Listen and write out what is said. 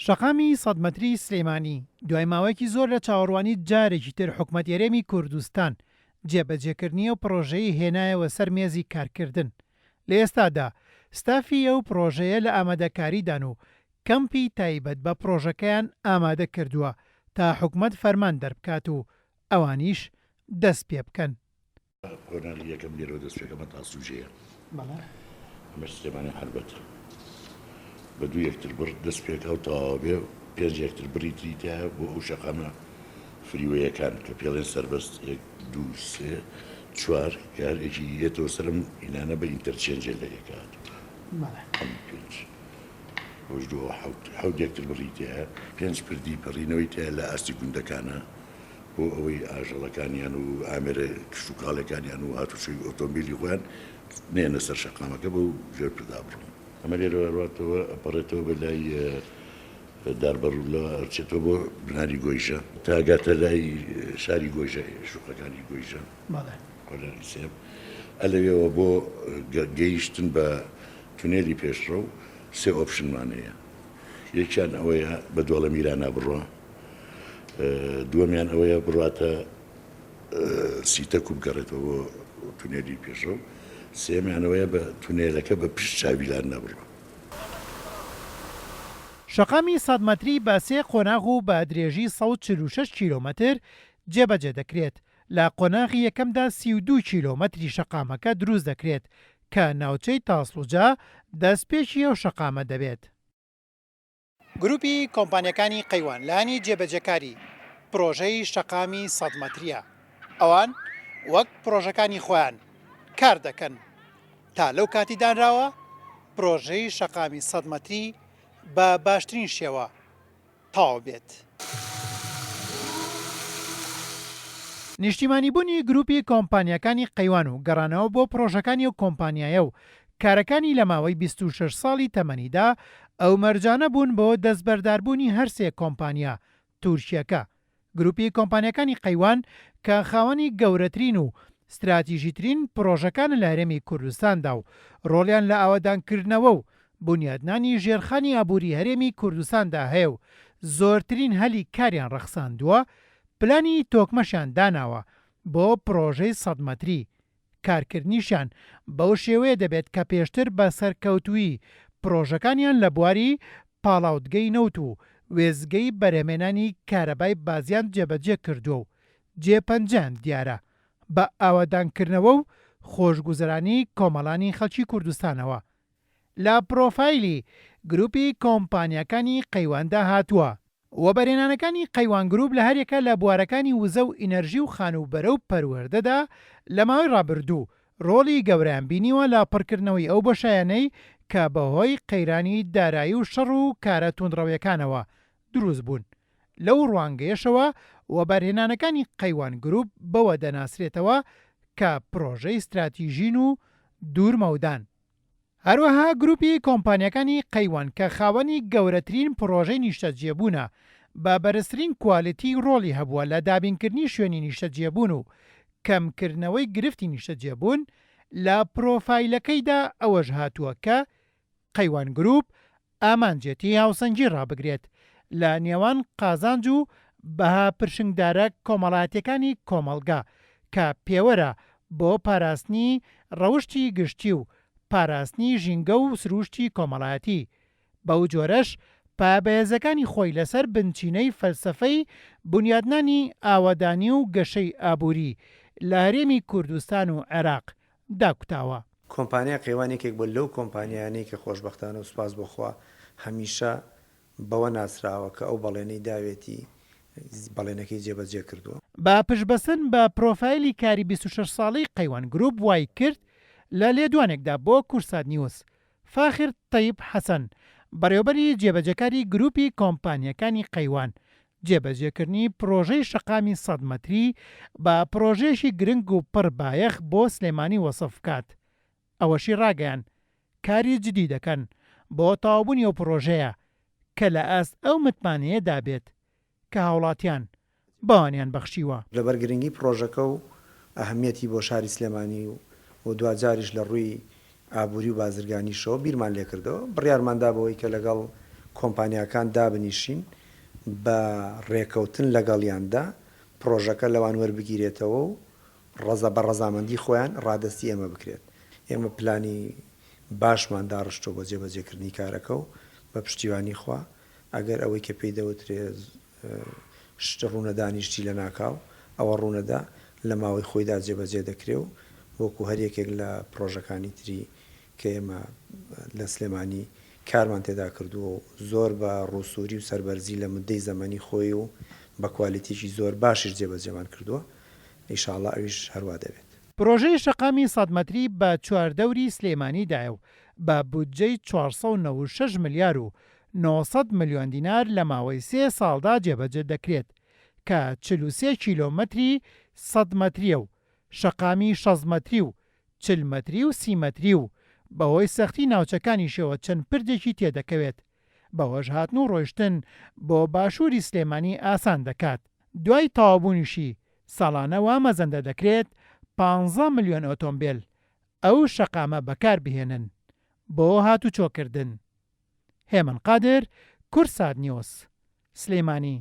شەقامی سەدمەتری سلێمانی دوای ماوەیەکی زۆر لە چاوەڕوانی جارێکی تر حکومەت هێرێمی کوردستان جێبەجێکردنی ئەو پرۆژەی هێنایەوە سەر مێزی کارکردن. لە ئێستادا ستافی ئەو پرۆژەیە لە ئامادەکاریدان و کەمپی تایبەت بە پرۆژەکەیان ئامادە کردووە تا حکومەت فەرمان دەربکات و ئەوانیش دەست پێ بکەن. کۆناڵی یەکەم لێرەوە دەستپێکەمە تاسوژەیە ئەمە سلێمانی حربەتە بە دوو یەکتر بڕ دەست پێکە و تەواو بێ 5 یەکتر بریتی تایە بۆ ئەو شەقامە فریوەیەکان کە پێڵێن سەربەست 1 2 3 4 کارێکی یەتەوە سەرم ئینانە بە ئینتەرچێنجە لە یەکات حەوت یەکتر بڕیتی هەیە 5 پردی پەڕینەوەی تایە لە ئاستی گوندەکانە بۆ ئەوەی ئاژەڵەکانیان و ئامێرە کشتتوکاڵەکانیان و هاتوچوی ئۆتۆمبیلی خۆیان نێنە سەر شەقامەکە بە ژێر پردا بڕۆن. ئەمە لێرەوەڕاتەوە ئەپەڕێتەوە بە لای داربەڕوو لە ئەرچێتەوە بۆ بناری گۆیژە تاگاتە لای شاری گۆیژە شوقەکانی گۆیژە سێم ئەلەوێەوە بۆ گەیشتن بە تونێلی پێشڕە و 3 ئۆپشنمانەیە. یەکیان ئەوەیە بە دۆڵە میرانە بڕۆ، دووەمیان ئەوەیە بڕاتە سیتە کوب گەڕێتەوە بۆ تونێلی پێشڕە و سێمیانەوەیە بە تونێلەکە بە پشت چاویلان نەبڕۆ. شەقامی سەدمەتری بە 3 قۆناغ و بە درێژی 146 کیلۆمەتر جێبەجێ دەکرێت. لە قۆناغی یەکەمدا 32 کیلۆمەتری شەقامەکە دروست دەکرێت کە ناوچەی تاسڵوجا دەستپێکی ئەو شەقامە دەبێت. گروپی کۆمپانیەکانی قەیوان لانی جێبەجێکاری پرۆژەی شەقامی سەدمەتریە. ئەوان وەک پرۆژەکانی خۆیان کار دەکەن تا لەو کاتی دانراوە پرۆژەی شەقامی سەدمەتری بە باشترین شێوە تەواو بێت. نیشتیمانیبوونی گروپی کۆمپانیەکانی قەیوان و گەڕانەوە بۆ پرۆژەکانی و کۆمپانیایە و کارەکانی لە ماوەی 26 ساڵی تەمەنیدا ئەو مەرجانە بوون بۆ دەستبەرداربوونی هەرسێ کۆمپانیا تورکیەکە. گروپی کۆمپانیەکانی قەیوان کە خاوەنی گەورەترین و استراتیژیترین پرۆژەکان لە هەرێمی کوردستاندا و ڕۆڵیان لە ئاوەدانکردنەوە و بنیادنانی ژێرخانی ئابووری هەرێمی کوردستاندا هەیە و زۆرترین هەلی کاریان ڕەخساندووە، پلانی تۆکمەشیان داناوە بۆ پرۆژەی سەدمەتری. کارکردنیشان بەو شێوەیە دەبێت کە پێشتر بە سەرکەوتووی پرۆژەکانیان لە بواری پاڵاوتگەی نەوت و وێزگەی بەرهەمێنانی کارەبای بازیان جێبەجێ کردووە و جێپەنجیان دیارە بە ئاوەدانکردنەوە و خۆشگوزەرانی کۆمەڵانی خەڵکی کوردستانەوە. لە پرۆفایلی گروپی کۆمپانیەکانی قەیواندا هاتووە و بەرهێنانەکانی قەیوان گروپ لە هەرێکە لە بوارەکانی وزە و ئینەرژی و خانوبەرە و پەروەردەدا لە ماوەی ڕابردوو ڕۆڵی گەورەیان بینیوە لە پڕکردنەوەی ئەو بەشایانەی کە بەهۆی قەیرانی دارایی و شەڕ و کارە توندڕەویەکانەوە دروست بوون. لەو ڕوانگەیەشەوە و بەرهێنانەکانی قەیوان گروپ بەوە دەناسرێتەوە کە پرۆژەی استراتیژین و دوورمەودان. هەروەها گروپی کۆمپانیەکانی قەیوان کە خاوەنی گەورەترین پرۆژەی نیشتەجێبوونە بە بەرزترین کوالیتی ڕۆڵی هەبووە لە دابینکردنی شوێنی نیشتەجێبوون و کەمکردنەوەی گرفتی نیشتەجێبوون. لە پرۆفایلەکەیدا ئەوەش هاتووە کە قەیوان گروپ ئامانجێتی هاوسەنگی ڕابگرێت لە نێوان قازانج و بەها پرشنگدارە کۆمەڵایەتیەکانی کۆمەڵگا کە پێوەرە بۆ پاراستنی ڕەوشتی گشتی و پاراستنی ژینگە و سروشتی کۆمەڵایەتی. بەو جۆرەش پابەیەزەکانی خۆی لەسەر بنچینەی فەلسەفەی بنیادنانی ئاوەدانی و گەشەی ئابووری لە هەرێمی کوردستان و عێراق داکوتاوە. کۆمپانیا قەیوانێکێک بۆ لەو کۆمپانیانەی کە خۆشبەختانە و سوپاس بۆخوا هەمیشە بەوە ناسراوە کە ئەو بەڵێنەی داوێتی بەڵێنەکەی جێبەجێ کردووە. با پشبەسن بە پرۆفایلی کاری 26 ساڵی قەیوان گروپ وای کرد لە لێدوانێکدا بۆ کورسات نیوز. فاخر تەیب حەسەن بەڕێوەبەری جێبەجێکاری گروپی کۆمپانیەکانی قەیوان جێبەجێکردنی پرۆژەی شەقامی سەدمەتری بە پرۆژێشی گرنگ و پڕ بایەخ بۆ سلێمانی وەسف بکات. ئەوەشی ڕاگەیان کاری جدی دەکەن بۆ تەواوبوونی ئەو پرۆژەیە کە لە ئەست ئەو متمانەیە دابێت کە هاوڵاتیان بەوانیان بەخشیوە. لەبەر گرنگی پرۆژەکە و ئەهەمیەتی بۆ شاری سلێمانی و دوجاریش لە ڕووی ئابووری و بازرگانیشەوە بیرمان لێ کردەوە. بڕیارماندا بەوەی کە لەگەڵ کۆمپانیاکان دابنیشین بە ڕێکەوتن لەگەڵیاندا پرۆژەکە لەوان وەربگیرێتەوە و بە ڕەزامەندی خۆیان ڕادستی ئێمە بکرێت. ئێمە پلانی باشمان داڕشتۆ بۆ جێبەجێکردنی کارەکە و بە پشتیوانی خوا ئەگەر ئەوەی کە پێی دەوترێت ڕوونەدانیشتی لە ناکاو ئەوە ڕوونەدا لە ماوەی خۆیدا جێبەجێ دەکرێ و وەکو هەرێکێک لە پرۆژەکانی تری کە ئێمە لە سلێمانی کارمان تێدا کردووە و زۆر بە ڕووسوری و سەربەرزی لە مدەی زەمەنی خۆی و بە کوالیتیشی زۆر باشیش جێبەجێمان کردووە. ئینشاءڵڵا ئەویش هەروە دەبێت. پرۆژەی شەقامی 100 مەتری بە چواردەوری سلێمانیدایە و بە بودجەی 496 ملیار و 900 ملیۆن دینار لە ماوەی 3 ساڵدا جێبەجێ دەکرێت کە 43 کیلۆمەتری 100 مەتریە و شەقامی 60 مەتری و 40 مەتری و 30 مەتری و بەهۆی سەختی ناوچەکانیشەوە چەند پردێکی تێدەکەوێت. بەوەش هاتن و ڕۆیشتن بۆ باشووری سلێمانی ئاسان دەکات. دوای تەواوبوونیشی ساڵانە وا مەزەندە دەکرێت 15 ملیۆن ئۆتۆمبیل ئەو شەقامە بەکار بهێنن بۆ هاتوچۆکردن. هێمن قادر، کورسات نیوز، سلێمانی.